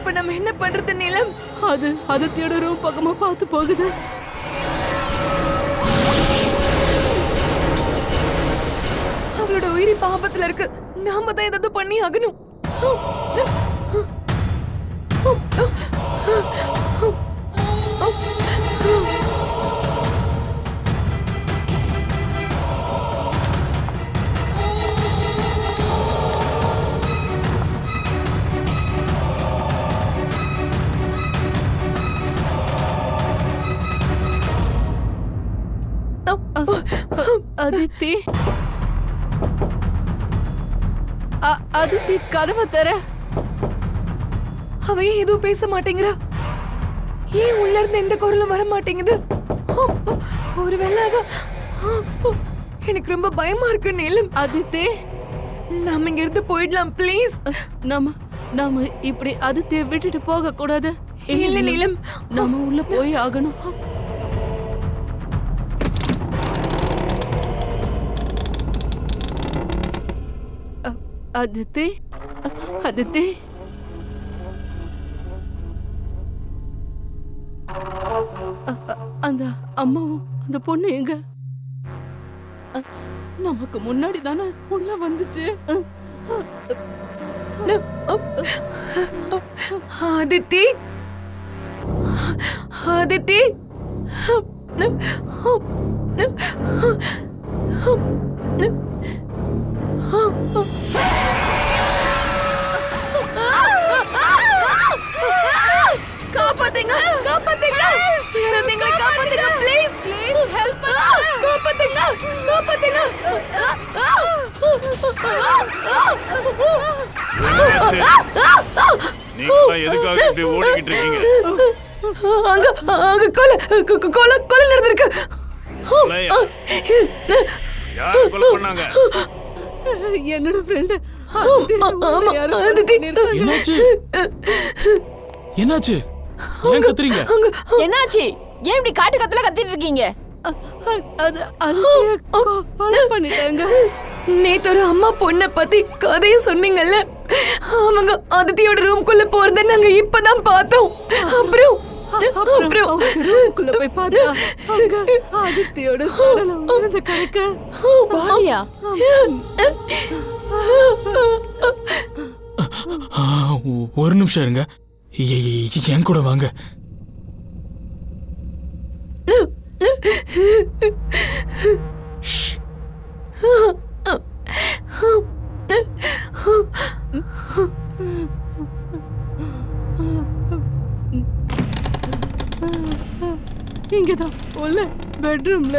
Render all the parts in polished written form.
இப்ப நம்ம என்ன பண்றது நீலம்? அது தேடரும் பக்கமா பார்த்து போகுது. அவளோட உயிரி பாபத்துல இருக்கு. நாம தான் ஏதாவது பண்ணி ஆகணும். அதித்தி, அதித்தி கதவை தர. அவ ஏன் எதுவும் பேச மாட்டேங்கிறா? ஏன் உள்ள இருந்து எந்த குரலும் வர மாட்டேங்குது? ஒருவேளை எனக்கு ரொம்ப பயமா இருக்கு நீலம். அதித்தி, நாம இங்க இருந்து போயிடலாம் ப்ளீஸ். நாம இப்படி அதித்தியை விட்டுட்டு போக கூடாது. இல்ல நீலம், நாம உள்ள போய் ஆகணும். அதித்தி, அதித்தி, அந்த அம்மாவும் அந்த பொண்ணு எங்க? நமக்கு முன்னாடி தானே உள்ள வந்துச்சு. ஆதித்தி, ஆதித்தி, காப்பாத்துங்க, காப்பாத்துங்க, யாராவது எங்களை காப்பாத்துங்க ப்ளீஸ், ப்ளீஸ் ஹெல்ப் காப்பாத்துங்க, காப்பாத்துங்க. நீங்க எதுக்காக இப்படி ஓடிக்கிட்டு இருக்கீங்க? அங்க அங்க கொலை கொலை கொலை நடந்திருக்கு. யார் கொலை பண்ணாங்க? என்னோட ஃப்ரெண்ட். என்னாச்சு? என்னாச்சு? ஏன் கத்துறீங்க? என்னாச்சு? ஏன் இப்படி காட்டு கத்துல கத்திட்டு இருக்கீங்க? கொலை பண்ணிட்டாங்க. நேத்து ஒரு அம்மா பொண்ணை பத்தி கதைய சொன்னீங்கல்ல, அவங்க அதித்தியோட ரூம்குள்ள போறத நாங்க இப்பதான் பார்த்தோம். அப்புறம் ரூம்குள்ள போய் பார்த்தா அங்க அதித்தியோட சடலம் விழுந்து கிடக்கு. பாடியா? ஒரு நிமிஷம் இருங்க, என் கூட வாங்க. இங்கதான் உள்ள பெட்ரூம்ல.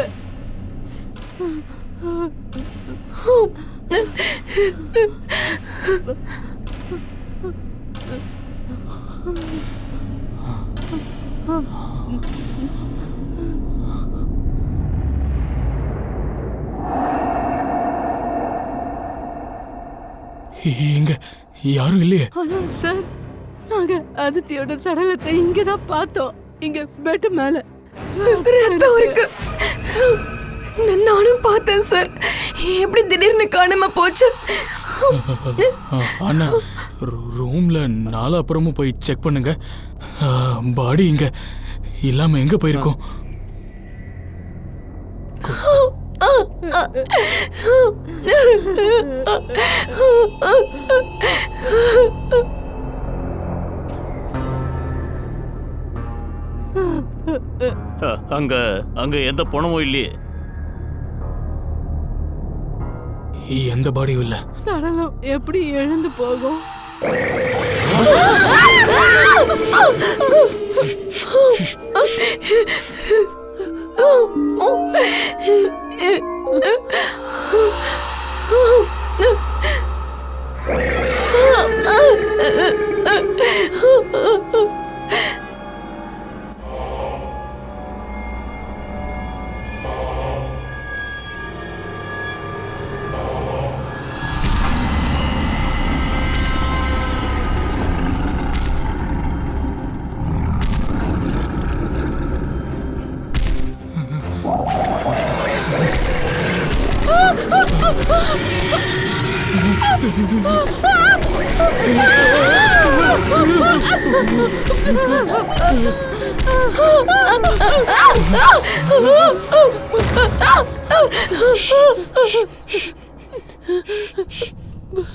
இங்க யாரும் இல்லையே. ஆனா சார், நாங்க அதித்தியோட சடலத்தை இங்கதான் பார்த்தோம். இங்க பெட் மேல ரத்தம் இருக்கு. நானும் பார்த்தேன் சார். எப்படி திடீர்னு காணாம போச்சு? அண்ணா, ரூம்ல நாலு அப்புறமும் போய் செக் பண்ணுங்க. பாடி இங்க இல்லாம எங்க போயிருக்கோம்? அங்க அங்க எந்த பணமும் இல்லையே. எந்த பாடியும் இல்ல. சடலம் எப்படி எழுந்து போகும்?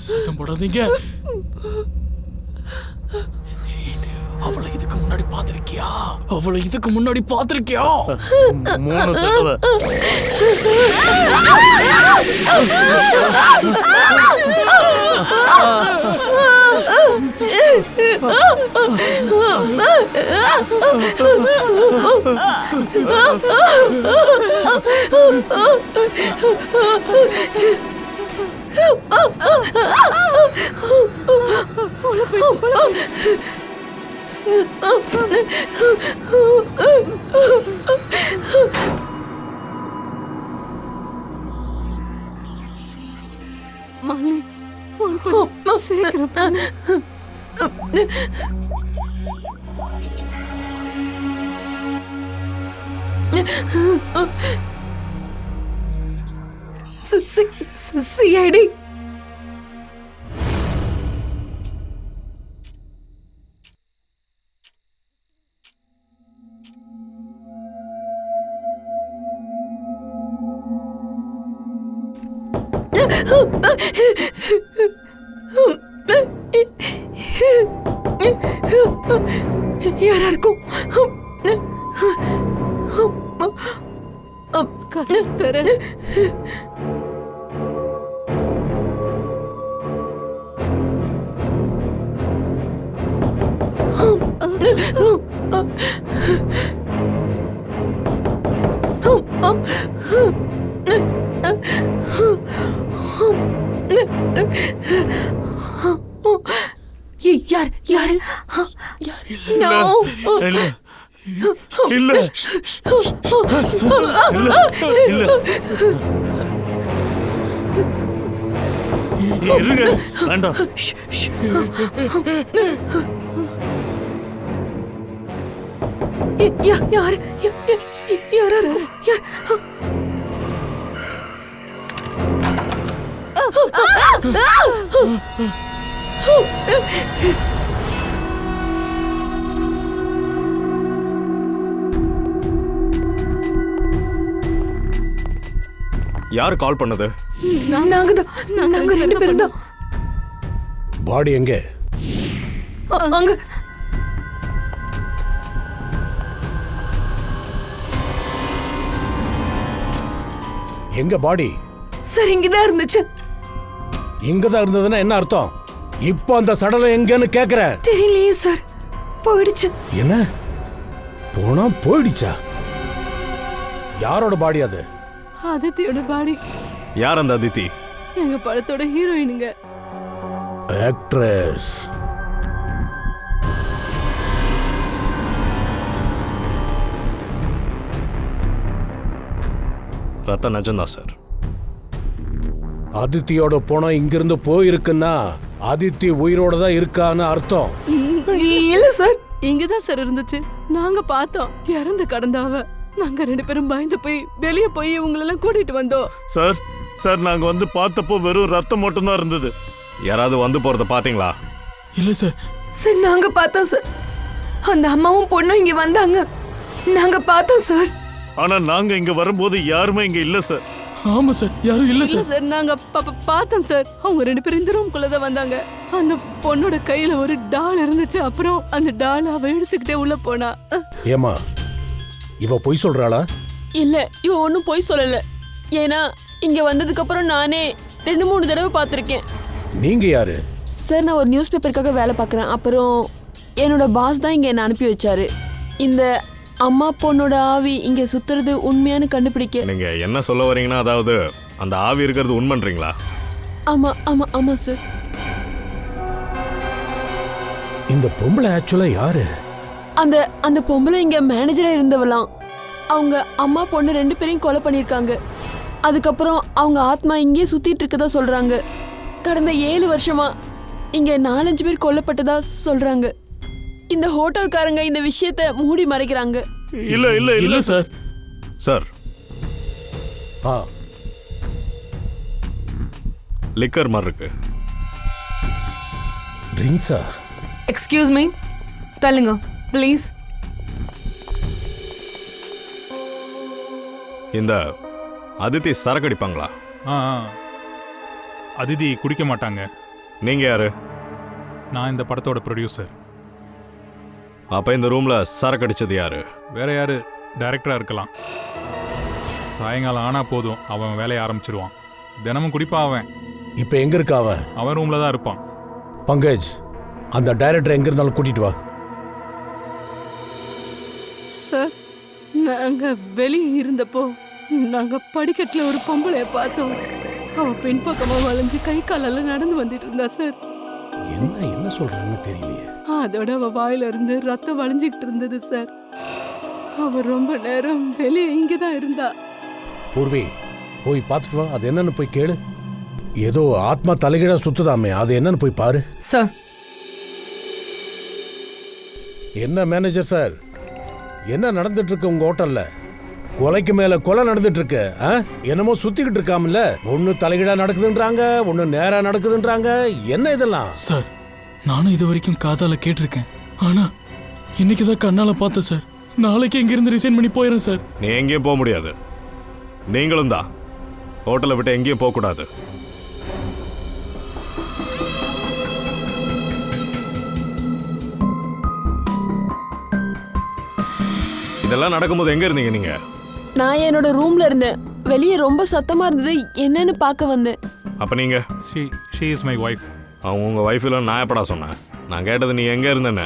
சத்தம் போடாதீங்க. அவளை இதுக்கு முன்னாடி பாத்திருக்கியா? 3 தடவை. மாமி சீக்கிரம் பண்ணு. சிஐடி யாரா இருக்கும்? கத்தர யார் யார்? இல்ல இல்ல இல்ல இல்ல. இருங்க, வேண்டாம். யார் யாரா இருக்கும்? யார்? யார் கால் பண்ணது? நாங்க 2 பேரும் தான். பாடி எங்க? அங்க எங்க பாடி? சார் இங்கதான் இருந்துச்சு. இங்கதான் இருந்ததுன்னா என்ன அர்த்தம்? இப்போ அந்த சடலம் எங்கன்னு கேக்குறேன். தெரியலையே சார், போயிடுச்சு. என்ன போனா போயிடுச்சா? யாரோட பாடி அது? அதித்தியோட பாடி. யார் அந்த அதித்தி? எங்க படத்தோட ஹீரோயினுங்க. ஆக்ட்ரஸ். ரத்த நிஜம்தான் சார். அதித்தியோட போனா இங்கிருந்து போயிருக்குன்னா அதித்தி உயிரோட தான் இருக்கான்னு அர்த்தம். இல்ல சார், இங்கதான் சார் இருந்துச்சு. நாங்க பார்த்தோம். இறந்து கடந்தாவ. நாங்க 2 பேரும் பயந்து போய் வெளியே போய் இவங்களெல்லாம் கூட்டிட்டு வந்தோம். சார் சார், நாங்க வந்து பார்த்தப்போ வெறும் ரத்தம் மட்டும் தான் இருந்தது. யாராவது வந்து போறத பாத்தீங்களா? இல்ல சார். சார் நாங்க பார்த்தோம் சார். அந்த அம்மாவும் பொண்ணும் இங்க வந்தாங்க. நாங்க பார்த்தோம் சார். ஆனா நாங்க இங்க வரும்போது யாருமே இங்க இல்ல சார். ஆமா சார், யாரும் இல்ல இல்ல சார். சார், நாங்க பார்த்தோம் சார். அவங்க 2 பேரும் இந்த ரூம்குள்ளதான் வந்தாங்க. அந்த பொண்ணோட கையில ஒரு டால் இருந்துச்சு. அப்புறம் அந்த டால் அவ எடுத்துக்கிட்டே உள்ள போனா. ஏமா இவ பொய் சொல்றாளா? இல்ல, இவ ஒன்னும் போய் சொல்லல. ஏன்னா இங்க வந்ததுக்கு அப்புறம் நானே 2-3 தடவை பார்த்திருக்கேன். நீங்க யாரு? சார், நான் ஒரு நியூஸ் பேப்பருக்காக வேலை பார்க்குறேன். அப்புறம் என்னோட பாஸ் தான் இங்க என்ன அனுப்பி வச்சாரு. இந்த அம்மா பொண்ணோட ஆவி இங்க சுத்துறது உண்மையானு கண்டுபிடிக்க. நீங்க என்ன சொல்ல வரீங்கன்னா, அதாவது அந்த ஆவி இருக்கிறது உண்மைன்றீங்களா? ஆமா ஆமா ஆமா சார். இந்த பொம்பளை ஆக்சுவலா யாரு? அந்த பொம்பளை இங்க மேனேஜரா இருந்தவலாம். அவங்க அம்மா பொண்ணு 2 பேரையும் கொலை பண்ணிருக்காங்க. அதுக்கப்புறம் அவங்க ஆத்மா இங்கே சுத்திட்டு இருக்கதா சொல்றாங்க. கடந்த 7 வருஷமா இங்க 4-5 பேர் கொல்லப்பட்டதா சொல்றாங்க. இந்த ஹோட்டல்காரங்க இந்த விஷயத்தை மூடி மறைக்கிறாங்க. இல்ல இல்ல இல்ல இல்ல சார். சார், ஆ லிக்கர் மாதிரி இருக்கு. ட்ரிங்க்ஸா? எக்ஸ்கியூஸ் மீ, தள்ளுங்க ப்ளீஸ். இந்த அதித்தி சரக்கு அடிப்பாங்களா? அதிதி குடிக்க மாட்டாங்க. நீங்க யாரு? நான் இந்த படத்தோட ப்ரொடியூசர். அப்ப இந்த ரூம்ல சரக்கு அடிச்சது யாரு? வேற யாரு? டைரக்டரா இருக்கலாம். சாயங்காலம் ஆனா போதும் அவன் வேலையை ஆரம்பிச்சிருவான். தினமும் குடிப்பா அவன். இப்ப எங்க இருக்கா அவன்? அவன் ரூம்ல தான் இருப்பான். பங்கஜ், அந்த டைரக்டர் எங்க இருந்தாலும் கூட்டிட்டு வா. சார், நாங்க வெளியே இருந்தப்போ நாங்க படிக்கட்டுல ஒரு பொம்பளைய பார்த்தோம். அவ பின்பக்கமா வளைஞ்சு கை காலெல்லாம் நடந்து வந்துட்டு இருந்தா சார். என்ன சொல்றாங்கன்னு தெரியலையே. அதோட அவ வாயில இருந்து ரத்தம் வளைஞ்சிக்கிட்டு இருந்தது சார். அவ ரொம்ப நேரம் வெளியே இங்கதான் இருந்தா. பூர்வி, போய் பார்த்துட்டு வா. அது என்னன்னு போய் கேளு. ஏதோ ஆத்மா தலைகீழா சுத்துதாமே, அது என்னன்னு போய் பாரு. சார். என்ன மேனேஜர் சார், என்ன நடந்துட்டு இருக்கு உங்க ஹோட்டல்ல? கொலைக்கு மேல கொலை நடந்துட்டு இருக்கு. என்னமோ சுத்திக்கிட்டு இருக்காமல்ல. ஒண்ணு தலைகீழா நடக்குதுன்றாங்க, ஒண்ணு நேரா நடக்குதுன்றாங்க. என்ன இதெல்லாம்? சார், நானும் இது வரைக்கும் காதால கேட்டிருக்கேன். ஆனா இன்னைக்குதான் கண்ணால பார்த்தேன் சார். நாளைக்கு இங்கிருந்து ரிசைன் பண்ணி போயிடுறேன் சார். நீ எங்கேயும் போக முடியாது. நீங்களும் தான் ஹோட்டலை விட்டு எங்கேயும் போக கூடாது. இதெல்லாம் நடக்கும்போது எங்க இருந்தீங்க நீங்க? நான் என்னோட ரூம்ல இருந்தேன். வெளியே ரொம்ப சத்தமா இருந்தது, என்னன்னு பார்க்க வந்தேன். அப்ப நீங்க? She is my wife. அவங்க உங்க வைஃப்ல நான் எப்படா சொன்னேன்? நான் கேட்டது நீ எங்க இருந்தேன்னு.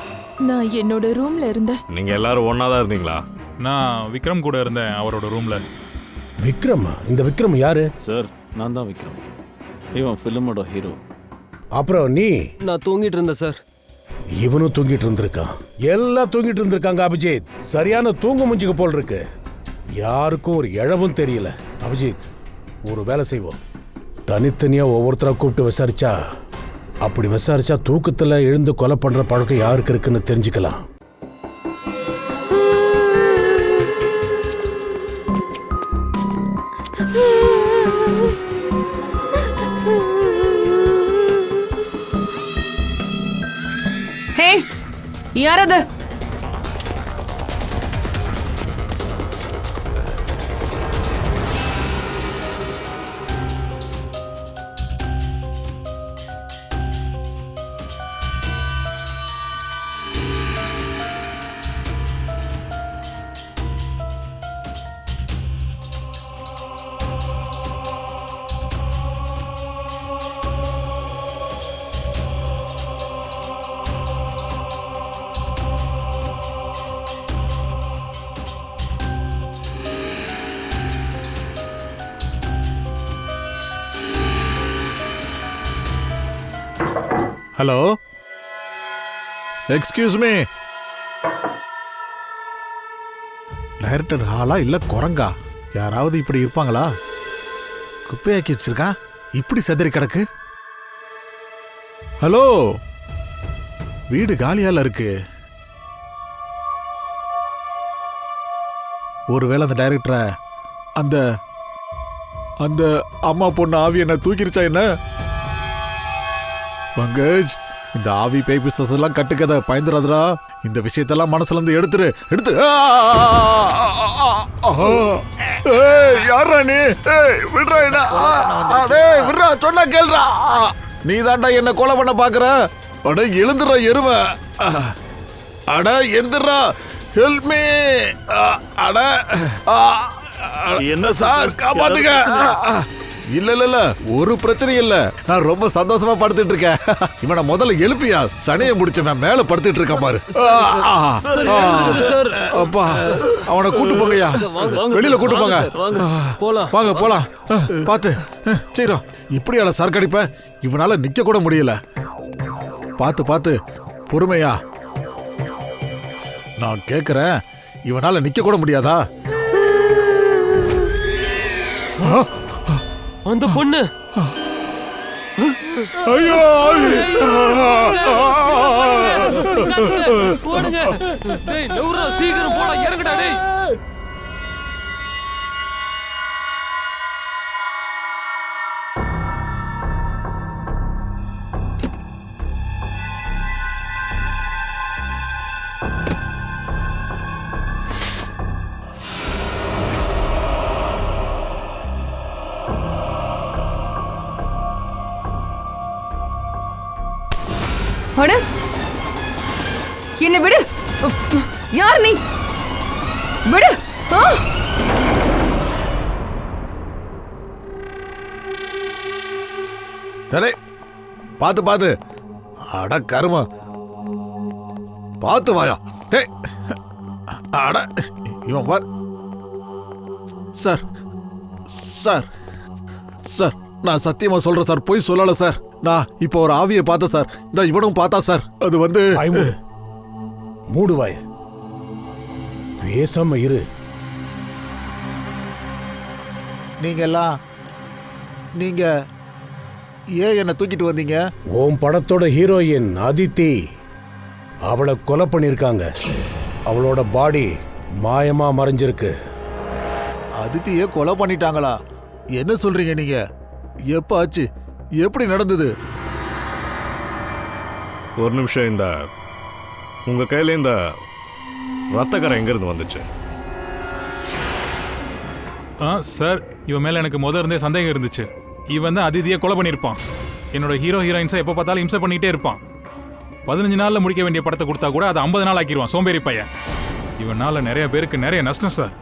நான் என்னோட ரூம்ல இருந்தேன். நீங்க எல்லாரும் ஒன்னா தான் இருந்தீங்களா? நான் விக்ரம் கூட இருந்தேன் அவரோட ரூம்ல. விக்ரமா? இந்த விக்ரம் யாரு? சார், நான் தான் விக்ரம். இவன் ஃபிலிமோட ஹீரோ. அப்புறம் நீ? நான் தூங்கிட்டு இருந்தேன் சார். இவனும் தூங்கிட்டு இருந்திருக்கான். எல்லாம் தூங்கிட்டு இருந்திருக்காங்க. அபிஜித், சரியான தூங்க முஞ்சுக்கு போல் இருக்கு. யாருக்கும் ஒரு இழவும் தெரியல. அபிஜித், ஒரு வேலை செய்வோம். தனித்தனியா ஒவ்வொருத்தரா கூப்பிட்டு விசாரிச்சா, அப்படி விசாரிச்சா தூக்கத்துல எழுந்து கொலை பண்ற பழக்கம் யாருக்கு இருக்குன்னு தெரிஞ்சுக்கலாம். ஹே, யாரது? Hello, excuse me. டைரக்டர் ஹாலா இல்ல குரங்கா? யாராவது இப்படி இருப்பாங்களா? குப்பையாக்கி வச்சிருக்கான், இப்படி செதறி கிடக்கு. ஹலோ, வீடு காலியால இருக்கு. ஒருவேளை அந்த டைரக்டரை அந்த அந்த அம்மா பொண்ணு ஆவி என்ன தூக்கிருச்சா என்ன? பங்கஜ், இந்த ஆவி பேய் பிசாசு எல்லாம் கட்டுக்கதை, பயந்துராதரா. இந்த விஷயத்தெல்லாம் மனசுல இருந்து எடுத்துரு. யாரா நீ? விடுறா என்ன? விடுறா, சொன்னா கேள்றா. நீ தாண்டா என்ன கொலை பண்ண பாக்குற? அட எழுந்துடுறா எருவ. அட எந்திரா, ஹெல்ப் மீ. அட என்ன சார், காப்பாத்துங்க. இல்ல இல்ல இல்ல, ஒரு பிரச்சனையும் இல்ல. நான் ரொம்ப சந்தோஷமா படுத்துட்டு இருக்கேன். இவனை முதல்ல எழுப்பியா, சனையை முடிச்சவன் மேல படுத்துட்டு இருக்கான் பாரு. அப்பா, அவனை கூட்டு போங்கய்யா, வெளியில கூட்டு போங்க. வாங்க போலாம். பாத்து சீரோ, இப்படியால சரக்கடிப்ப? இவனால நிக்க கூட முடியல. பாத்து பாத்து, பொறுமையா. நான் கேக்குறேன், இவனால நிக்க கூட முடியாதா? அந்த பொண்ணு. ஐயோ, போடுங்க. டேய் நவுரா, சீக்கிரம் போடா, இறங்குடா டேய். அட என்ன விடு. யார் நீ? விடு. ஆ! டேய் பாத்து பாத்து. அட கருமா, பாத்து வாயா. டேய் அட இவன் பார். சார் சார் சார், நான் சத்தியமா சொல்றேன் சார், போய் சொல்லல சார். நான் இப்போ ஒரு ஆவியை பார்த்தேன் சார். இந்த இவனும் பார்த்தா சார். அது வந்து மூடு வாய, பேசாம இரு. நீங்க ஏன் என்ன தூக்கிட்டு வந்தீங்க? உன் படத்தோட ஹீரோயின் அதித்தி, அவளை கொலை பண்ணிருக்காங்க. அவளோட பாடி மாயமா மறைஞ்சிருக்கு. அதித்தியே கொலை பண்ணிட்டாங்களா? என்ன சொல்றீங்க நீங்க? எப்ப ஆச்சு? எப்படி நடந்தது? ஒரு நிமிஷம், இந்த உங்க கையில இந்த ரத்தக்கரை எங்க இருந்து வந்துச்சு? சார், இவன் மேல எனக்கு முதல்ல இருந்தே சந்தேகம் இருந்துச்சு. இவன் தான் அதிதியை கொலை பண்ணியிருப்பான். என்னோட ஹீரோயின்ஸை எப்போ பார்த்தாலும் இம்சை பண்ணிக்கிட்டே இருப்பான். 15 நாளில் முடிக்க வேண்டிய படத்தை கொடுத்தா கூட அதை 50 நாள் ஆக்கிடுவான், சோம்பேறி பையன். இவனால நிறைய பேருக்கு நிறைய நஷ்டம் சார்.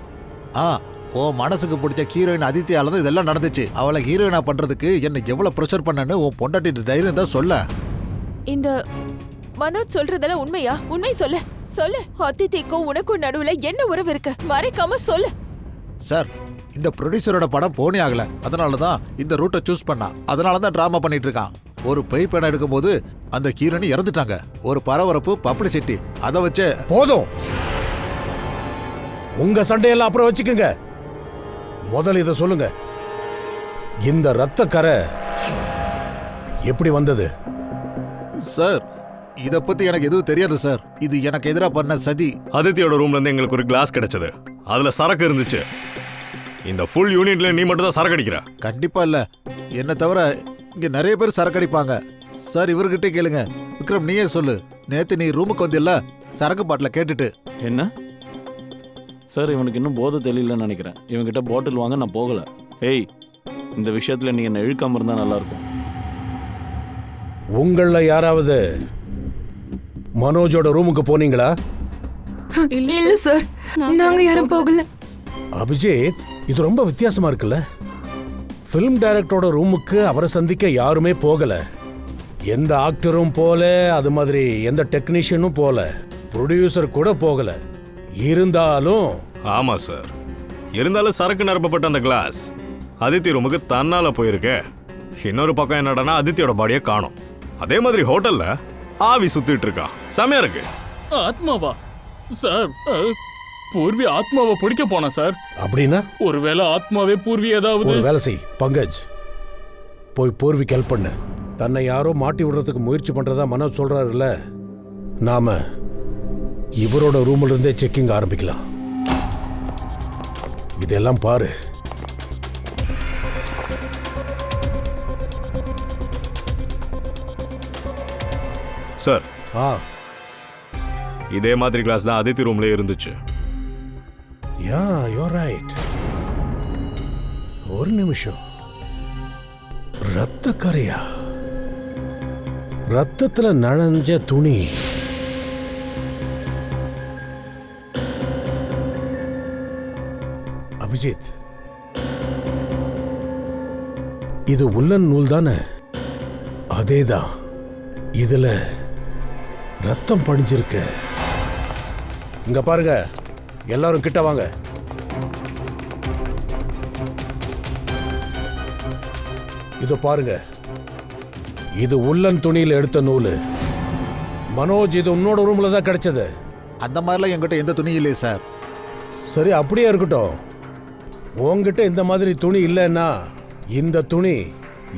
ஓ மனசுக்கு பிடிச்ச ஹீரோயின் அதித்தியால தான் இதெல்லாம் நடந்துச்சு. அவளை ஹீரோயினா பண்றதுக்கு என்ன எவ்வளவு ப்ரெஷர் பண்ணனு உன் பொண்டாட்டி தைரியம் தான் சொல்ல. இந்த மனோஜ் சொல்றதெல்லாம் உண்மையா? உண்மை சொல்லு சொல்லு. அதித்திக்கும் உனக்கும் நடுவுல என்ன உறவு இருக்கு? மறைக்காம சொல்லு. சார், இந்த ப்ரொடியூசரோட படம் போனே ஆகல, அதனால தான் இந்த ரூட்டை சூஸ் பண்ணான். அதனால தான் டிராமா பண்ணிட்டு இருக்கான். ஒரு பேய் படம் எடுக்கும்போது அந்த ஹீரோயின் இறந்துட்டாங்க. ஒரு பரபரப்பு பப்ளிசிட்டி, அதை வச்சு போதும். உங்க சண்டையெல்லாம் அப்புறம் வச்சுக்கோங்க. முதல்ல இதை சொல்லுங்க, இந்த ரத்த கரை எப்படி வந்தது? சார், இத பத்தி எனக்கு எதுவும் தெரியாது சார். இது எனக்கு எதிராக பண்ண சதி. அதித்தியோட ரூம்ல இருந்து எங்களுக்கு ஒரு கிளாஸ் கிடைச்சது. அதுல சரக்கு இருந்துச்சு. இந்த ஃபுல் யூனிட்ல நீ மட்டும் தான் சரக்கு அடிக்கிற? கண்டிப்பா இல்ல. என்ன தவிர இங்க நிறைய பேர் சரக்கு அடிப்பாங்க சார். இவர்கிட்ட கேளுங்க. விக்ரம், நீயே சொல்லு. நேத்து நீ ரூமுக்கு வந்தில்ல சரக்கு பாட்டில கேட்டுட்டு? என்ன சார், இவனுக்கு இன்னும் போதை தெரியலன்னு நினைக்கிறேன். இவன்கிட்ட பாட்டில் வாங்க நான் போகல. ஏய், இந்த விஷயத்துல நீங்க என்ன இழுக்காம இருந்தா நல்லா இருக்கும். உங்கள யாராவது மனோஜோட ரூமுக்கு போனீங்களா? இல்ல சார், நாங்க யாரும் போகல. அபிஜித், இது ரொம்ப வித்தியாசமா இருக்குல்ல. ஃபிலிம் டைரக்டரோட ரூமுக்கு அவரை சந்திக்க யாருமே போகல. எந்த ஆக்டரும் போல, அது மாதிரி எந்த டெக்னீஷியனும் போல, ப்ரொடியூசர் கூட போகல. இருந்தாலும் ஆமா சார், இருந்தாலும் சரக்கு நிரப்பப்பட்ட அந்த கிளாஸ் அதித்தி ரூமுக்கு தன்னால போயிருக்கே. இன்னொரு பக்கம் என்னடனா அதித்தியோட பாடியை காணோம். அதே மாதிரி ஹோட்டல்ல ஆவி சுத்திட்டு இருக்கான். செமையா இருக்கு. ஆத்மாவா சார்? பூர்வி ஆத்மாவை பிடிக்க போனா சார். அப்படின்னா ஒருவேளை ஆத்மாவே பூர்வி ஏதாவது ஒரு வேலை செய் பங்கஜ், போய் பூர்விக்கு ஹெல்ப் பண்ணு. தன்னை யாரோ மாட்டி விடுறதுக்கு முயற்சி பண்றதா மனோஜ் சொல்றாருல்ல, நாம இவரோட ரூம்ல இருந்தே செக்கிங் ஆரம்பிக்கலாம். இதெல்லாம் பாரு. சார், இதே மாதிரி கிளாஸ் தான் அதித்தி ரூம்ல இருந்துச்சு. யா, யூர் ரைட். ஒரு நிமிஷம். ரத்த கரையா? ரத்தத்துல நனைஞ்ச துணி. அபிஜித், இது உல்லன் நூல் தானே? அதேதான். இதுல ரத்தம் படிஞ்சிருக்கு. இங்க பாருங்க, எல்லாரும் கிட்ட வாங்க. இது பாருங்க, இது உல்லன் துணியில் எடுத்த நூல். மனோஜ், இது உன்னோட ரூம்ல தான் கிடைச்சது. அந்த மாதிரிலாம் என்கிட்ட எந்த துணி இல்லையே சார். சரி, அப்படியே இருக்கட்டும். உங்ககிட்ட இந்த மாதிரி துணி இல்லைன்னா இந்த துணி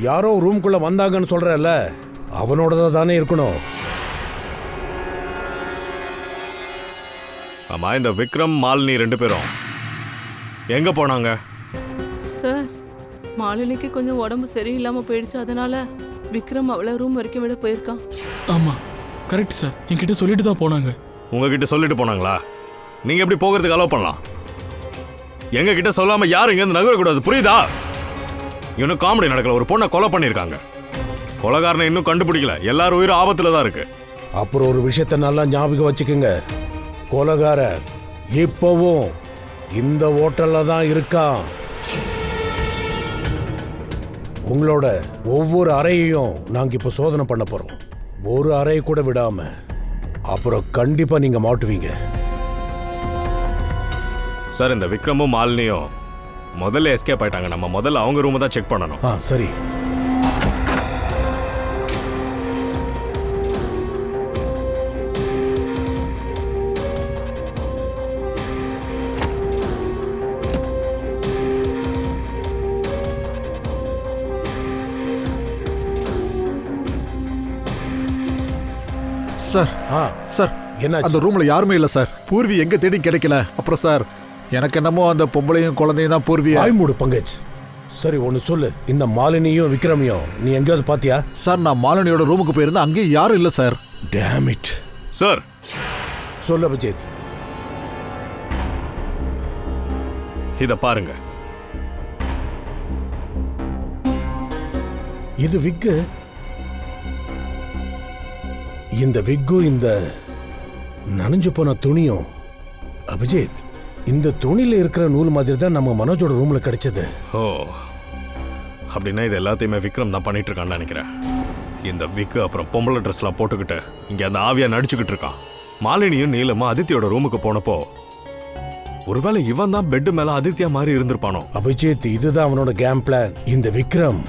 யாரோ ரூம்குள்ள வந்தாங்கன்னு சொல்றல, அவனோட தானே இருக்கணும். ஆமா, இந்த விக்ரம் மாலினி 2 பேரும் எங்க போனாங்க? சார், மாலினிக்கு கொஞ்சம் உடம்பு சரியில்லாம போயிடுச்சு. அதனால விக்ரம் அவளை ரூம் வரைக்கும் விட போயிருக்கான். ஆமா, கரெக்ட் சார். என்கிட்ட சொல்லிட்டு தான் போனாங்க. உங்ககிட்ட சொல்லிட்டு போனாங்களா? நீங்க எப்படி போகிறதுக்கு அலோவ் பண்ணலாம்? எங்க கிட்ட சொல்லாம யாரும் இங்க நகரக்கூடாது, புரியுதா? இன்னும் காமெடி நடக்கல. ஒரு பொண்ணை கொலை பண்ணிருக்காங்க. கொலைகாரனை இன்னும் கண்டுபிடிக்கல. எல்லாரும் உயிரும் ஆபத்துல தான் இருக்கு. அப்புறம் ஒரு விஷயத்த நல்லா ஞாபகம் வச்சுக்கோங்க, கொலைகார இப்பவும் இந்த ஹோட்டல்ல தான் இருக்கான். உங்களோட ஒவ்வொரு அறையையும் நாங்க இப்ப சோதனை பண்ண போறோம், ஒரு அறையை கூட விடாம. அப்புறம் கண்டிப்பா நீங்க மாட்டுவீங்க. சார் இந்த விக்ரமும் மாலினியும் முதல்ல எஸ்கேப் ஆயிட்டாங்க. நம்ம முதல்ல அவங்க ரூமை தான் செக் பண்ணணும். சரி. சார் சார் என்ன அந்த ரூம்ல யாருமே இல்லை சார். பூர்வி எங்க தேடி கிடைக்கல. அப்புறம் சார் எனக்கு என்னமோ அந்த பொம்பளையும் குழந்தையும் தான் பூர்வி. ஆய்மூடு பங்கஜ். சரி ஒன்னு சொல்லு, இந்த மாலினியும் விக்ரமையும் நீ எங்கேயாவது பாத்தியா? சார் நான் மாலினியோட ரூமுக்கு போயிருந்தேன், அங்கேயும் யாரும் இல்லை சார். Dam it. சார் சொல்லு அபிஜித். இத பாருங்க. இது விக்கு. இந்த விக்கும் இந்த நனைஞ்சு போன துணியும் அபிஜித், இந்த துணியில இருக்கிற நூல் மாதிரி தான் நம்ம மனோஜோட ரூம்ல கிடைச்சது. ஓ, அப்படின்னா இது எல்லாத்தையுமே விக்ரம் தான் பண்ணிட்டு இருக்கான்னு நினைக்கிறேன். இந்த விக்கு அப்புறம் பொம்பளை ட்ரெஸ்லாம் போட்டுக்கிட்டு இங்க அந்த ஆவியா நடிச்சுக்கிட்டு இருக்கான். மாலினியும் நீலமா அதித்தியோட ரூமுக்கு போனப்போ ஒருவேளை இவன் தான் பெட் மேல அதித்தியா மாதிரி இருந்திருப்பானோ? அபிஜித், இதுதான் அவனோட கேம் பிளான். இந்த விக்ரம்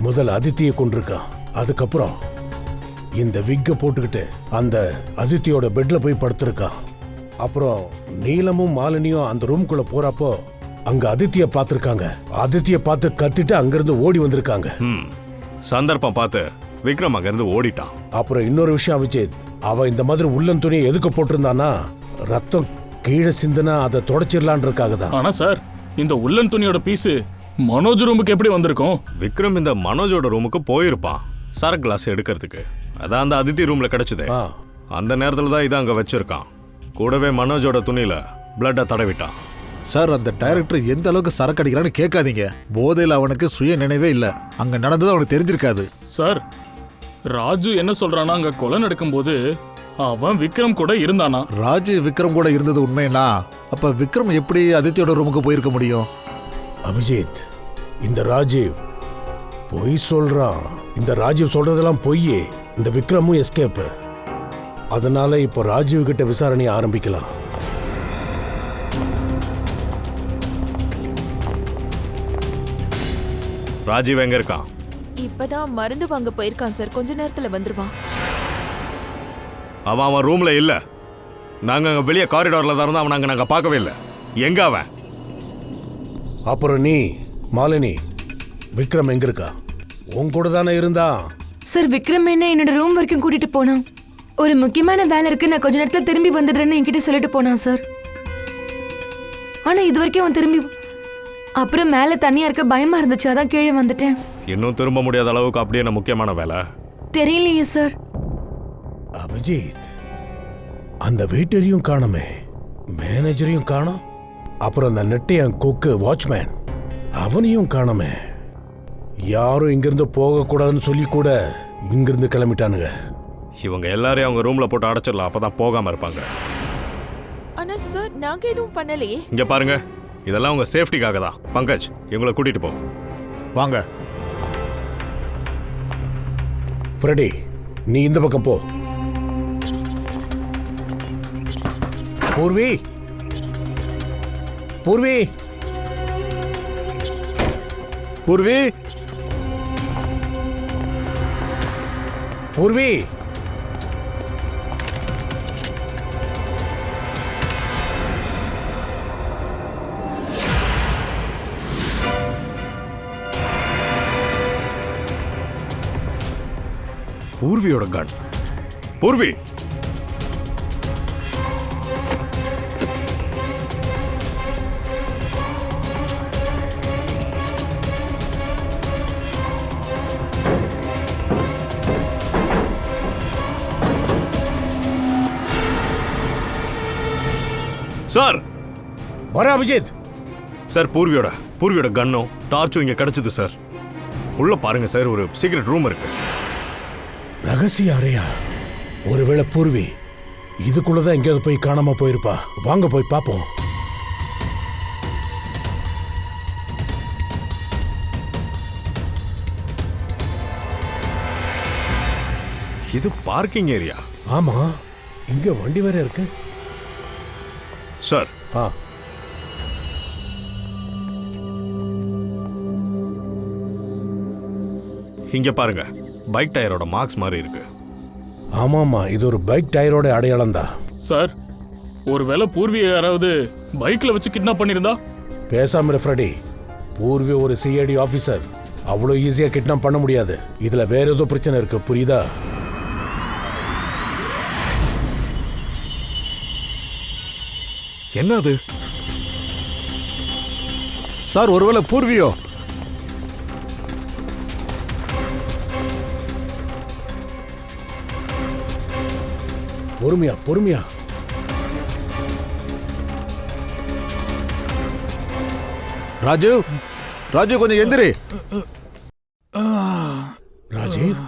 முதல் அதித்தியை கொண்டிருக்கான், அதுக்கப்புறம் இந்த விக்க போட்டுக்கிட்டு அந்த அதித்தியோட பெட்ல போய் படுத்திருக்கான். அப்புறம் நீலமும் மாலினியும் அந்த ரூம்குள்ள போறப்போ அங்க அதித்திய பார்த்திருக்காங்க. அதித்திய பார்த்து கத்திட்டு அங்கிருந்து ஓடி வந்திருக்காங்க. சந்தர்ப்பம் பார்த்து விக்ரம் அங்கிருந்து ஓடிட்டான். அப்புறம் இன்னொரு விஷயம் அபிஜித், அவன் இந்த மாதிரி உள்ளன் துணியை எதுக்கு போட்டிருந்தானா, ரத்தம் கீழே சிந்தினா அதை தொடச்சிடலான்றதுக்காக தான். ஆனா சார், இந்த உள்ளன் துணியோட பீஸ் மனோஜ் ரூமுக்கு எப்படி வந்திருக்கும்? விக்ரம் இந்த மனோஜோட ரூமுக்கு போயிருப்பான் சரக்கு கிளாஸ் எடுக்கிறதுக்கு. அதான் அந்த அதித்தி ரூம்ல கிடைச்சது. அந்த நேரத்துல தான் இதை அங்க வச்சிருக்கான். கூடவே மனோஜோட துணியில பிளட்டை தடவிட்டான். சார் அந்த டைரக்டர் எந்த அளவுக்கு சரக்கு அடிக்கிறான்னு கேட்காதீங்க. போதையில் அவனுக்கு சுய நினைவே இல்லை. அங்க நடந்தது அவனுக்கு தெரிஞ்சிருக்காது. சார், ராஜு என்ன சொல்றானா, அங்க கொலை நடக்கும்போது அவன் விக்ரம் கூட இருந்தானா? ராஜு விக்ரம் கூட இருந்தது உண்மைனா அப்ப விக்ரம் எப்படி அதித்தியோட ரூமுக்கு போயிருக்க முடியும்? அபிஜித், இந்த ராஜீவ் பொய் சொல்றான். இந்த ராஜீவ் சொல்றதெல்லாம் பொய். இந்த விக்ரமும் எஸ்கேப். அதனால இப்போ ராஜீவ் கிட்ட விசாரணையை ஆரம்பிக்கலாம். ராஜீவ் எங்க இருக்கான்? இப்பதான் மருந்து வாங்க போயிருக்கான் சார், கொஞ்ச நேரத்துல வந்துருவான். அவன் ரூம்ல இல்ல. நாங்க அங்க வெளியே காரிடார்ல தான் இருந்தோம். அவன் நாங்க பார்க்கவே இல்லை. எங்க அவன்? அப்புறம் நீ மாலினி, விக்ரம் எங்க இருக்கா? உன் கூட தானே இருந்தா? சார், விக்ரம் என்ன என்னோட ரூம் வரைக்கும் கூட்டிட்டு போனான். ஒரு முக்கியமான வேலை இருக்கு, நான் கொஞ்ச நேரத்துல திரும்பி வந்துடுறேன்னு என்கிட்ட சொல்லிட்டு போனான் சார். ஆனா இது வரைக்கும் அவன் திரும்பி, அப்புறம் மேல தனியா இருக்க பயமா இருந்துச்சு, அதான் கீழே வந்துட்டேன். இன்னும் திரும்ப முடியாத அளவுக்கு அப்படியே என்ன முக்கியமான வேலை? தெரியலையே சார். அபிஜித், அந்த வெயிட்டரையும் காணுமே, மேனேஜரையும் காணோம். அப்புறம் அந்த நெட்டையன் குக்கு வாட்ச்மேன் அவனையும் காணுமே. யாரும் இங்கிருந்து போக கூடாதுன்னு சொல்லி கூட இங்கிருந்து கிளம்பிட்டானுங்க. இவங்க எல்லாரையும் அவங்க ரூம்ல போட்டு அடைச்சிடலாம், அப்பதான் போகாம இருப்பாங்க. ஆனா சார், நாங்க எதுவும் பண்ணலையே. இங்க பாருங்க, இதெல்லாம் உங்க சேஃப்டிக்காக தான். பங்கஜ், இவங்களை கூட்டிட்டு போ. வாங்க. ஃப்ரெடி, நீ இந்த பக்கம் போ. பூர்வி, பூர்வி, பூர்வி, பூர்வி. பூர்வியோட கன். பூர்வி, சார். வர அபிஜித். சார், பூர்வியோட கன்னும் டார்ச்சும் இங்க கிடைச்சது சார். உள்ள பாருங்க சார், ஒரு சீக்ரெட் ரூம் இருக்கு. ரகசிய அறையா? ஒருவேளை பூர்வி இதுக்குள்ளதான் எங்கேயாவது போய் காணாம போயிருப்பா. வாங்க போய் பாப்போம். இது பார்க்கிங் ஏரியா. ஆமா, இங்க வண்டி வேற இருக்கு. சார், இங்க பாருங்க, பைக் டயரோட மார்க்ஸ் மாதிரி இருக்கு. ஆமாமா, இது ஒரு பைக் டயரோட அடையாளம் தான். சார், ஒருவேளை பூர்வியை யாராவது பைக்ல வச்சு கிட்னாப் பண்ணிருந்தா? பேசாம இரு ஃப்ரெடி. பூர்வி ஒரு சிஐடி ஆபீசர், அவ்வளோ ஈஸியா கிட்னாப் பண்ண முடியாது. இதுல வேற ஏதோ பிரச்சனை இருக்கு, புரியுதா? என்னது சார்? ஒருவேளை பூர்வியோ? பொறுமையா பொறுமையா. ராஜீவ், ராஜீவ் கொஞ்சம் எந்திரி. ராஜீவ்,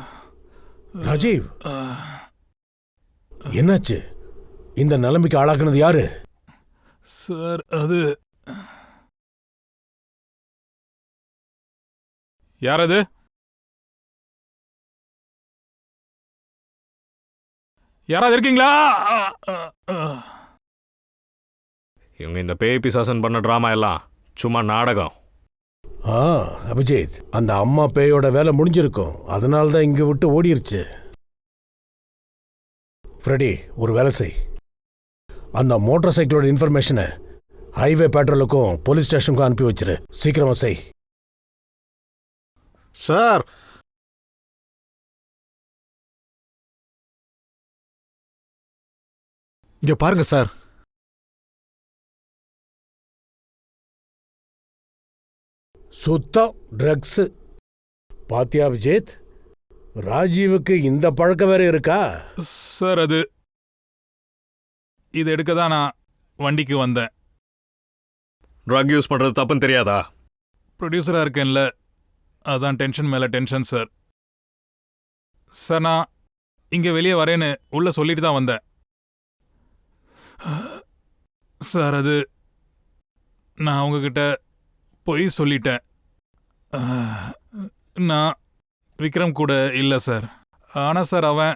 ராஜீவ், என்னாச்சு? இந்த நிலைமைக்கு ஆளாக்குனது யாரு? சார், அது யார்? அது யாராவது இருக்கீங்களா? இவங்க இந்த பேய் பிசாசன் பண்ண டிராமா எல்லாம் சும்மா நாடகம். அபிஜித், அந்த அம்மா பேயோட வேலை முடிஞ்சிருக்கும், அதனால தான் இங்க விட்டு ஓடிருச்சு. ஃப்ரெடி, ஒரு வேலை செய். அந்த மோட்டார் சைக்கிளோட இன்ஃபர்மேஷனை ஹைவே பேட்ரோலுக்கும் போலீஸ் ஸ்டேஷனுக்கும் அனுப்பி வச்சிரு. சீக்கிரமா செய். சார், இங்க பாருங்க சார். சுத்தம் ட்ரக்ஸ். பாத்தியா விஜேத், ராஜீவுக்கு இந்த பழக்கம் வேற இருக்கா? சார், அது இது எடுக்க தான் நான் வண்டிக்கு வந்தேன். ட்ரக் யூஸ் பண்றது தப்புன்னு தெரியாதா? ப்ரொடியூசராக இருக்கேன்ல, அதான் டென்ஷன் மேலே டென்ஷன் சார். சார், நான் இங்கே வெளியே வரேன்னு உள்ள சொல்லிட்டு தான் வந்தேன் சார். அது நான் உங்ககிட்ட பொய் சொல்லிட்டேன். நான் விக்ரம் கூட இல்லை சார். ஆனால் சார், அவன்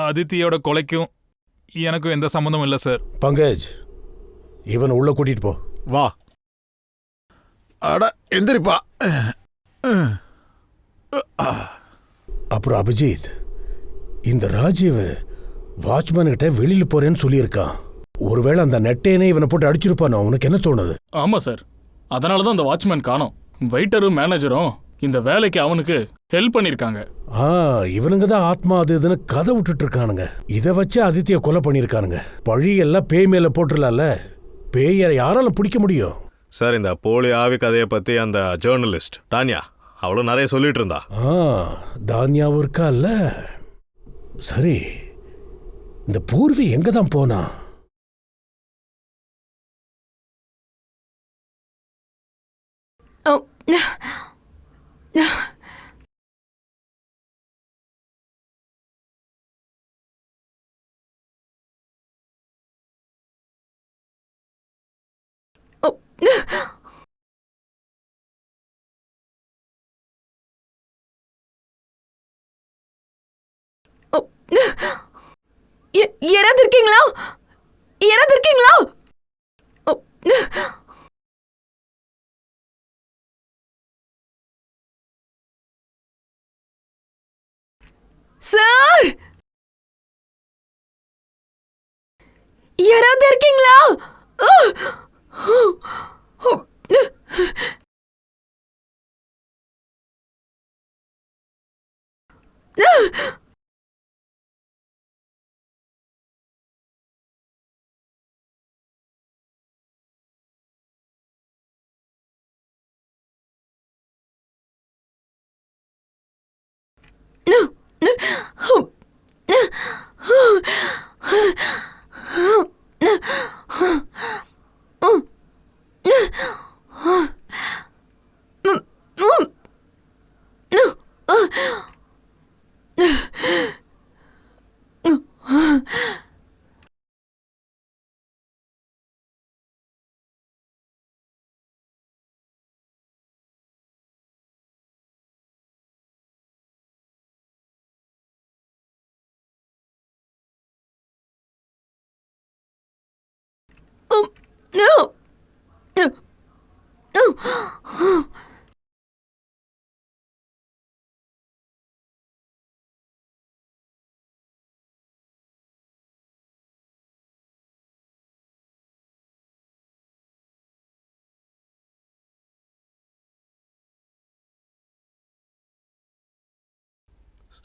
அதித்தியோட கொலைக்கும் எனக்கும் எந்த சம்மந்தமும் இல்லை சார். பங்கஜ், இவனை உள்ள கூட்டிட்டு போ. வா. அட எந்திரிப்பா. அப்புறம் அபிஜித், இந்த ராஜீவ் வாட்ச்மேன் கிட்ட வெளியில போறேன்னு சொல்லியிருக்கான். ஒருவேளை அந்த நெட்டேனே இவனை போட்டு அடிச்சிருப்பானோ? உனக்கு என்ன தோணுது? ஆமா சார், அதனால தான் அந்த வாட்ச்மேன் காணோம். வெயிட்டரும் மேனேஜரும் இந்த வேலைக்கு அவனுக்கு ஹெல்ப் பண்ணிருக்காங்க. இவனுங்க தான் ஆத்மா அது இதுன்னு கதை விட்டுட்டு இருக்கானுங்க. இதை வச்சு அதித்திய கொலை பண்ணிருக்கானுங்க. பழி எல்லாம் பேய் மேல போட்டுடலாம்ல. பேயை யாராலும் பிடிக்க முடியும்? சார், இந்த போலி ஆவி கதையை பத்தி அந்த ஜேர்னலிஸ்ட் தானியா அவளும் நிறைய சொல்லிட்டு இருந்தா. தானியாவும் இருக்கா இல்ல? சரி, இந்த பூர்வி எங்க தான் போனா? யாராவது இருக்கீங்களா? யாராவது இருக்கீங்களா? சார், யாராவது இருக்கீங்களா?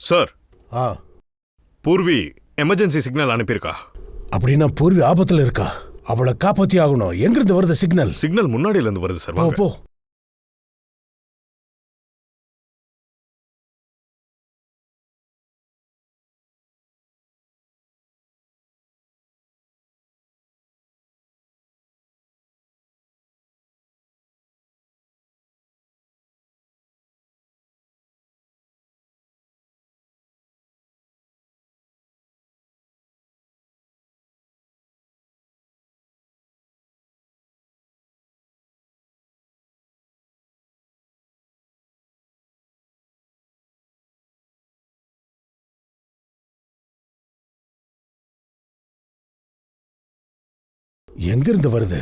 சார், ஆ பூர்வி எமர்ஜென்சி சிக்னல் அனுப்பியிருக்கா. அப்படின்னா பூர்வி ஆபத்துல இருக்கா? அவளை காப்பாத்தி ஆகணும். எங்கிருந்து வருது சிக்னல்? சிக்னல் முன்னாடியில இருந்து வருது சார். போ வாங்க. போ. எங்கிருந்து வருது?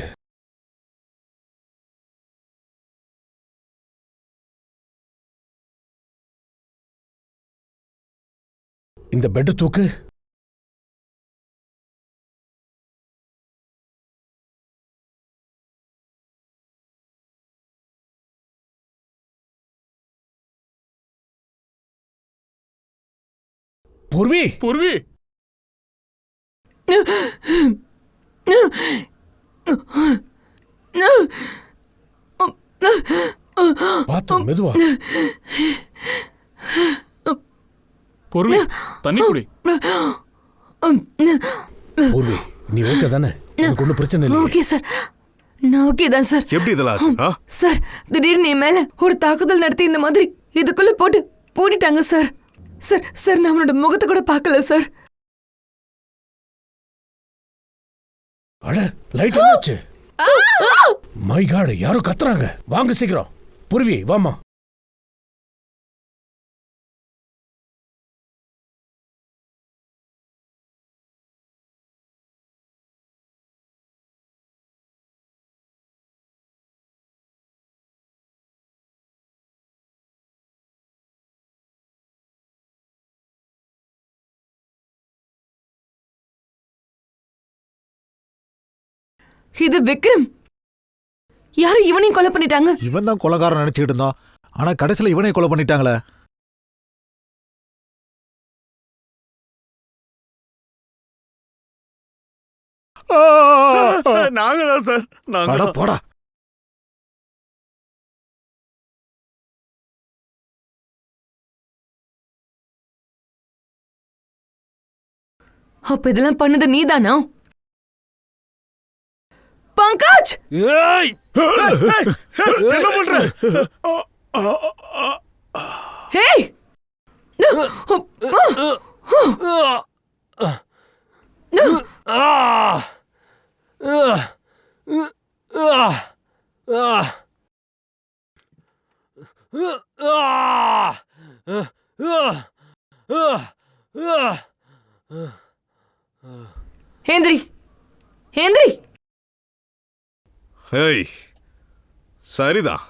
இந்த பெட் தூக்கு. பூர்வி, பூர்வி, பார்த்து மெதுவா. பூர்வி, தண்ணி குடி. பூர்வி, நீ ஓகே தானே? உனக்கு ஒன்றும் பிரச்சனை இல்லை? ஓகே சார், நான் ஓகே தான் சார். எப்படி இதெல்லாம் ஆச்சு? ஆ? சார், திடீர்னு என் மேல ஒரு தாக்குதல் நடத்தி இந்த மாதிரி இதுக்குள்ள போட்டு பூட்டிட்டாங்க சார். சார் சார், நான் அவனோட முகத்தை கூட பார்க்கல சார். அட, லைட் என்னாச்சு? மை காட், யாரோ கத்துறாங்க. வாங்க சீக்கிரம். பூர்வி, வாமா. இது விக்ரம். யாரும் இவனையும் கொலை பண்ணிட்டாங்க. இவன் தான் கொலைகாரன் நினைச்சுக்கிட்டு இருந்தோம். ஆனா கடைசியில இவனை கொலை பண்ணிட்டாங்களே. நாங்க தான் சார். அட போடா. அப்ப இதெல்லாம் பண்ணது நீதானா? பங்கஜ்! ஏய், என்ன பண்ற? ஹேய்! ஹேந்திரி, ஹேந்திரி! ஏய், சரிதான்.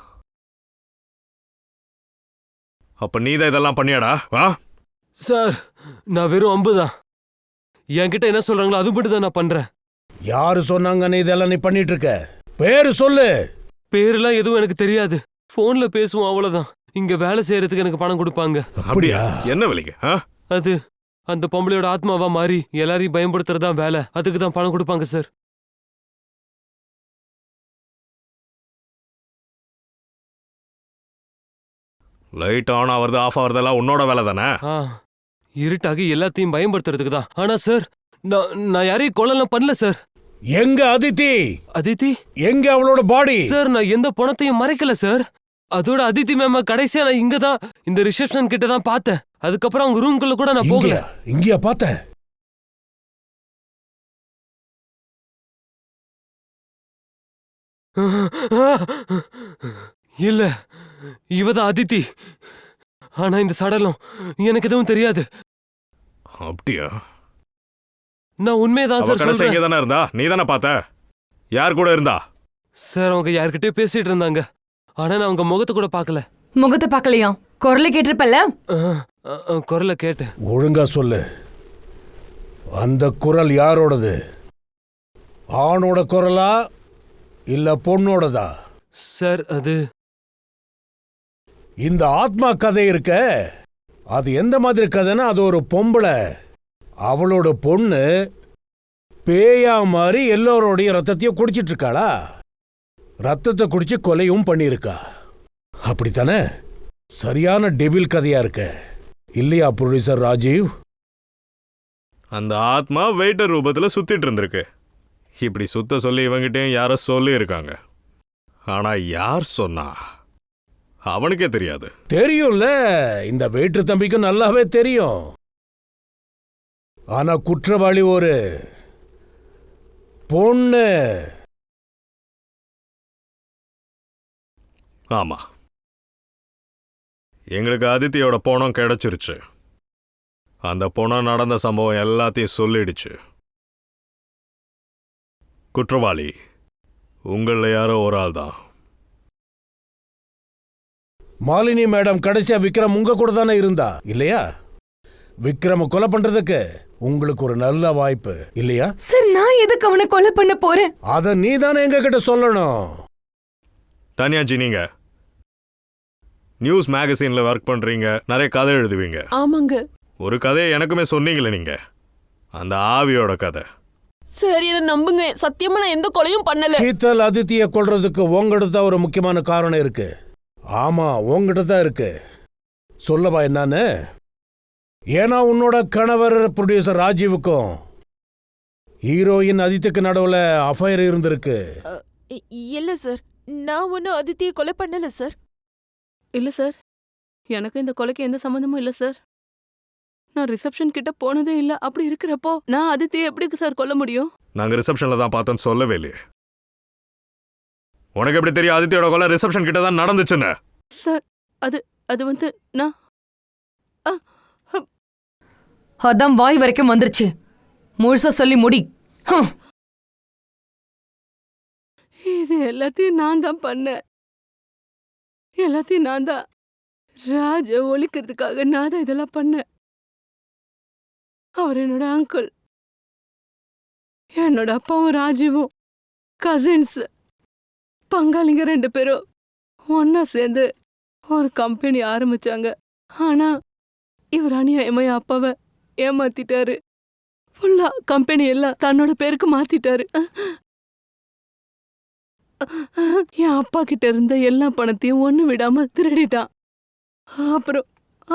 அப்ப நீதான் இதெல்லாம் பண்ணியாடா? வா. சார், நான் வெறும் 50 தான். என்கிட்ட என்ன சொல்றாங்களோ அது மட்டும் தான் நான் பண்றேன். யாரு சொன்னாங்க நீ இதெல்லாம் நீ பண்ணிட்டு இருக்க? பேரு சொல்லு. பேரெல்லாம் எதுவும் எனக்கு தெரியாது. போன்ல பேசுவோம், அவ்வளவுதான். இங்க வேலை செய்யறதுக்கு எனக்கு பணம் கொடுப்பாங்க. அப்படியா? என்ன வேலைக்கு? அது அந்த பொம்பளையோட ஆத்மாவா மாறி எல்லாரையும் பயன்படுத்துறதா வேலை. அதுக்கு தான் பணம் கொடுப்பாங்க சார். லைட் ஆன் ஆவறது ஆஃப் ஆவறதெல்லாம் உன்னோட வேலை தானே? இருட்டாகி எல்லாத்தையும் பயன்படுத்துறதுக்கு தான். ஆனா சார், நான் யாரையும் கொல்லலாம் பண்ணல சார். எங்க அதித்தி? அதித்தி எங்க அவளோட பாடி? சார், நான் எந்த பணத்தையும் மறைக்கல சார். அதோட அதித்தி மேம கடைசியா நான் இங்க தான் இந்த ரிசப்ஷன் கிட்ட தான் பார்த்தேன். அதுக்கப்புறம் அவங்க ரூம்குள்ள கூட நான் போகல. இங்கயா பார்த்த? இல்ல, இவதான் அதித்தி. ஆனா இந்த சடலம் எனக்கு எதுவும் தெரியாது. அப்படியா? நான் உண்மையதான் சார் சொல்றேன். இங்க தானே இருந்தா? நீ தானே பார்த்த? யார் கூட இருந்தா? சார் அவங்க யார்கிட்டயோ பேசிட்டு இருந்தாங்க. ஆனா நான் அவங்க முகத்தை கூட பார்க்கல. முகத்தை பார்க்கலையா? குரலை கேட்டிருப்பல்ல? குரலை கேட்டேன். ஒழுங்கா சொல்லு. அந்த குரல் யாரோடது? ஆணோட குரலா இல்ல பொண்ணோடதா? சார் அது இந்த ஆத்மா கதை இருக்க, அது எந்த மாதிரி கதைன்னா, அது ஒரு பொம்பளை, அவளோட பொண்ணு பேயா மாதிரி எல்லோருடைய ரத்தத்தையும் குடிச்சிட்டு இருக்காளா? ரத்தத்தை குடிச்சு கொலையும் பண்ணியிருக்கா, அப்படித்தானே? சரியான டெவில் கதையா இருக்க இல்லையா ப்ரொடியூசர் ராஜீவ்? அந்த ஆத்மா வெயிட்டர் ரூபத்துல சுத்திட்டு இருந்திருக்கு. இப்படி சுத்த சொல்லி இவங்கிட்டயும் யாரோ சொல்லி இருக்காங்க. ஆனா யார் சொன்னா அவனுக்கே தெரியாது. தெரியும்ல, இந்த வெயிட்டர் தம்பிக்கும் நல்லாவே தெரியும். ஆனா குற்றவாளி ஒரு பொண்ணு. ஆமா, எங்களுக்கு அதித்தியோட பணம் கிடைச்சிருச்சு. அந்த பணம் நடந்த சம்பவம் எல்லாத்தையும் சொல்லிடுச்சு. குற்றவாளி உங்கள யாரோ ஒரு ஆள் தான். மாலினி மேடம் கடைசியா விக்ரம் உங்க கூட தானே இருந்தா இல்லையா? விக்ரம கொலை பண்றதுக்கு உங்களுக்கு ஒரு நல்ல வாய்ப்பு இல்லையா? சார், நான் எதுக்கு அவனை கொலை பண்ண போறேன்? அத நீ தானே எங்க கிட்ட சொல்லணும். தனியாச்சி, நீங்க நியூஸ் மேகசின்ல ஒர்க் பண்றீங்க, நிறைய கதை எழுதுவீங்க. ஆமாங்க ஒரு கதையை எனக்குமே சொன்னீங்களே நீங்க, அந்த ஆவியோட கதை. சார் என்ன நம்புங்க, சத்தியமா நான் எந்த கொலையும் பண்ணல. சீத்தல் அதித்திய கொல்றதுக்கு உங்ககிட்ட தான் ஒரு முக்கியமான காரணம் இருக்கு. ஆமா, உங்ககிட்ட தான் இருக்கு. சொல்லவா என்னன்னு? ஏன்னா உன்னோட கணவர் ப்ரொடியூசர் ராஜீவுக்கும் ஹீரோயின் அதித்திக்கு நடுவுல அஃபயர் இருந்திருக்கு. இல்ல சார், நான் ஒன்னும் அதித்தியை கொலை பண்ணல சார். இல்ல சார், எனக்கு இந்த கொலைக்கு எந்த சம்மந்தமும் இல்ல சார். நான் ரிசப்ஷன் கிட்ட போனதே இல்ல. அப்படி இருக்கிறப்போ நான் அதித்தியை எப்படி சார் கொல்ல முடியும்? நாங்க ரிசப்ஷன்ல தான் பார்த்தோன்னு சொல்லவே இல்லையே. உனக்கு எப்படி தெரியும் அதித்தியோட கொலை ரிசப்ஷன் கிட்ட தான் நடந்துச்சுன்னு? சார், அது வந்து நான் அதான் வாய் வரைக்கும் வந்துருச்சு. முழுசா சொல்லி முடி. இது எல்லாத்தையும் நான் தான் பண்ணேன். எல்லாத்தையும் நான் தான். ராஜ ஒழிக்கிறதுக்காக நான் தான் இதெல்லாம் பண்ணேன். அவர் என்னோட அங்கிள். என்னோட அப்பாவும் ராஜீவும் கசின்ஸ், பங்காளிங்க 2 பேரும் ஒன்னா சேர்ந்து ஒரு கம்பெனி ஆரம்பிச்சாங்க. ஆனா இவர் அநியாயமா என் அப்பாவை ஏமாத்திட்டாரு. ஃபுல்லா கம்பெனி எல்லாம் தன்னோட பேருக்கு மாத்திட்டாரு. என் அப்பா கிட்ட இருந்த எல்லா பணத்தையும் ஒண்ணு விடாம திருடிட்டான்.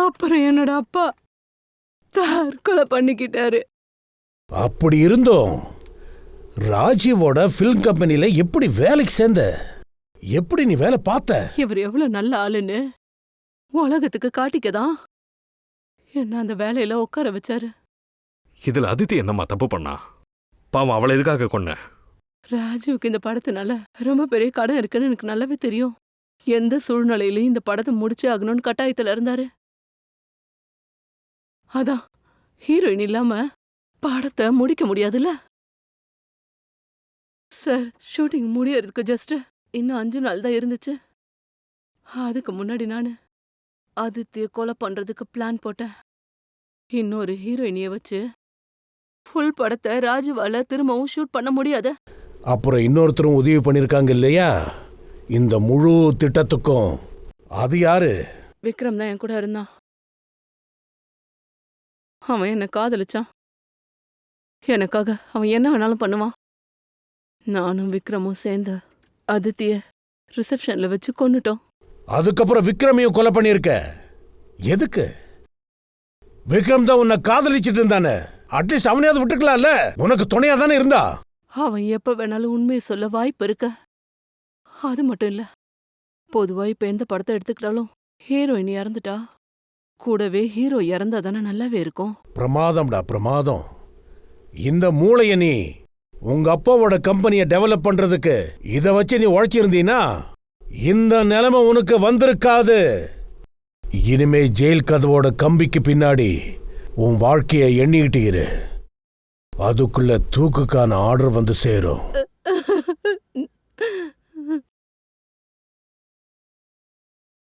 அப்புறம் என்னோட அப்பா தற்கொலை பண்ணிக்கிட்டாரு. அப்படி இருந்தோம் ராஜீவோட பிலிம் கம்பெனில எப்படி வேலைக்கு சேர்ந்த? எப்படி நீ வேலை பார்த்த? இவர் எவ்வளவு நல்ல ஆளுன்னு உலகத்துக்கு காட்டிக்கதான் என்ன அந்த வேலையில உட்கார வச்சாரு. இதுல அதித்தி என்னம்மா தப்பு பண்ணா? பாவம், அவளை எதுக்காக கொன்ன? ராஜுவுக்கு இந்த படத்தினால ரொம்ப பெரிய கடன் இருக்குன்னு எனக்கு நல்லாவே தெரியும். எந்த சூழ்நிலையிலையும் இந்த படத்தை முடிச்சு ஆகணும்னு கட்டாயத்துல இருந்தாரு. அதான் ஹீரோயின் இல்லாம படத்தை முடிக்க முடியாதுல்ல சார். ஷூட்டிங் முடியறதுக்கு ஜஸ்ட் இன்னும் 5 நாள் தான் இருந்துச்சு. அதுக்கு முன்னாடி நான் அதித்திய கொலை பண்றதுக்கு பிளான் போட்டேன். இன்னொரு ஹீரோயினிய வச்சு ஃபுல் படத்தை ராஜுவால திரும்பவும் ஷூட் பண்ண முடியாத. அப்புறம் இன்னொருத்தரும் உதவி பண்ணிருக்காங்க இல்லையா இந்த முழு திட்டத்துக்கும்? அது யாரு? விக்ரம் தான் என் கூட இருந்தான். அவன் என்னை காதலிச்சான். எனக்காக அவன் என்ன வேணாலும் பண்ணுவான். நானும் விக்ரமும் சேர்ந்து அதித்திய ரிசப்ஷன்ல வச்சு கொன்னுட்டோம். அதுக்கப்புறம் விக்ரமையும் கொலை பண்ணிருக்க. எதுக்கு? விக்ரம் தான் உன்னை காதலிச்சிட்டு இருந்தானே, அட்லீஸ்ட் அவனையாவது விட்டுக்கலாம்ல. உனக்கு துணையா தானே இருந்தா. அவன் எப்ப வேணாலும் உண்மையை சொல்ல வாய்ப்பு இருக்க. அது மட்டும் இல்ல, பொதுவா இப்ப எந்த படத்தை எடுத்துக்கிட்டாலும் ஹீரோயின் இறந்துட்டா கூடவே ஹீரோ இறந்தா தானே நல்லாவே இருக்கும். பிரமாதம்டா, பிரமாதம். இந்த மூளைய நீ உங்க அப்பாவோட கம்பெனியை டெவலப் பண்றதுக்கு இத வச்சு நீ உழைச்சிருந்தீனா இந்த நிலைமை உனக்கு வந்திருக்காது. இனிமே ஜெயில் கதவோட கம்பிக்கு பின்னாடி உன் வாழ்க்கையை எண்ணிக்கிட்டு இரு. அதுக்குள்ள தூக்குக்கான ஆர்டர் வந்து சேரும்.